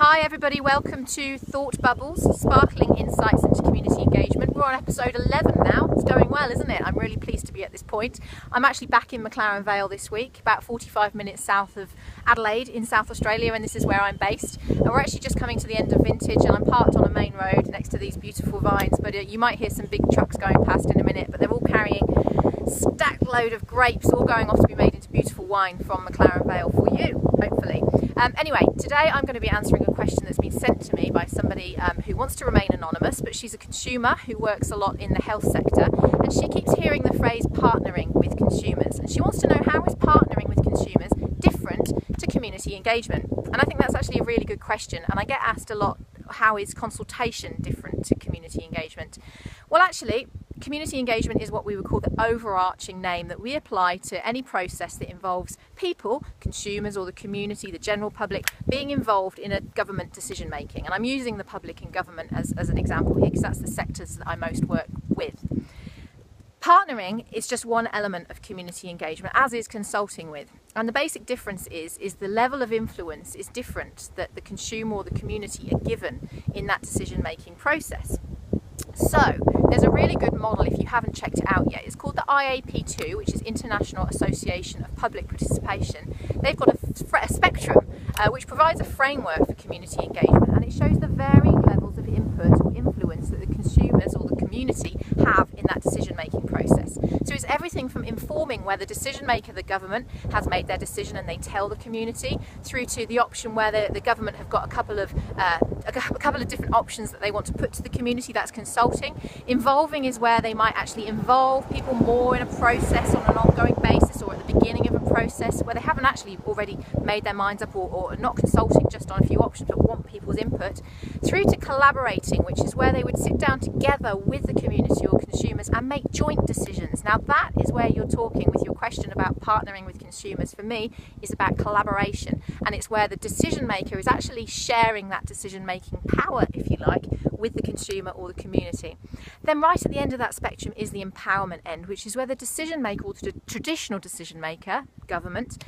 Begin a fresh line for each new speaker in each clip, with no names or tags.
Hi everybody, welcome to Thought Bubbles, Sparkling Insights into Community Engagement. We're on episode 11 now. It's going well, isn't it? I'm really pleased to be at this point. I'm actually back in McLaren Vale this week, about 45 minutes south of Adelaide in South Australia, and this is where I'm based. And we're actually just coming to the end of vintage, and I'm parked on a main road next to these beautiful vines, but you might hear some big trucks going past in a minute, but they're all carrying a stacked load of grapes, all going off to be made into beautiful wine from McLaren Vale for you, hopefully. Anyway, today I'm going to be answering a question that's been sent to me by somebody who wants to remain anonymous, but she's a consumer who works a lot in the health sector, and she keeps hearing the phrase partnering with consumers, and she wants to know, how is partnering with consumers different to community engagement? And I think that's actually a really good question, and I get asked a lot, how is consultation different to community engagement? Well, actually, community engagement is what we would call the overarching name that we apply to any process that involves people, consumers or the community, the general public, being involved in a government decision making. And I'm using the public and government as an example here because that's the sectors that I most work with. Partnering is just one element of community engagement, as is consulting with. And the basic difference is the level of influence is different that the consumer or the community are given in that decision making process. So there's a really good model, if you haven't checked it out yet. It's called the IAP2, which is International Association of Public Participation. They've got a spectrum which provides a framework for community engagement, and it shows the varying levels of input or influence that the consumers or the community have in that decision making process. So it's everything from informing where the decision maker, the government, has made their decision and they tell the community, through to the option where the government have got a couple of different options that they want to put to the community. That's consulting. Involving is where they might actually involve people more in a process on an ongoing basis, or at the beginning of a process where they haven't actually already made their minds up, or not consulting just on a few options but want people's input. Through to collaborating, which is where they would sit down together with the community or consumers and make joint decisions. Now that is where you're talking with your question about partnering with consumers. For me, is about collaboration, and it's where the decision maker is actually sharing that decision making power, if you like, with the consumer or the community. Then right at the end of that spectrum is the empowerment end, which is where the decision maker, or the traditional decision maker, government,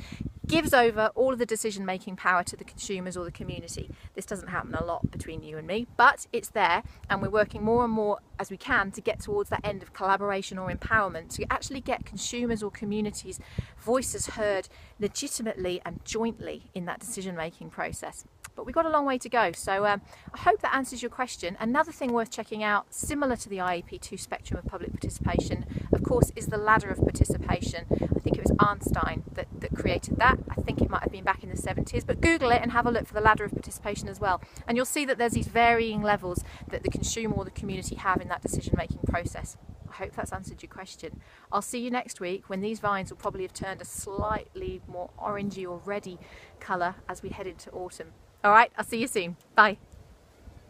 gives over all of the decision making power to the consumers or the community. This doesn't happen a lot between you and me, but it's there, and we're working more and more as we can to get towards that end of collaboration or empowerment, to actually get consumers or communities' voices heard legitimately and jointly in that decision making process. But we've got a long way to go, so I hope that answers your question. Another thing worth checking out, similar to the IAP2 spectrum of public participation, of course, is the ladder of participation. I think it was Arnstein that created that. I think it might have been back in the 70s, but Google it and have a look for the ladder of participation as well. And you'll see that there's these varying levels that the consumer or the community have in that decision-making process. I hope that's answered your question. I'll see you next week, when these vines will probably have turned a slightly more orangey or reddy colour as we head into autumn. All right, I'll see you soon. Bye.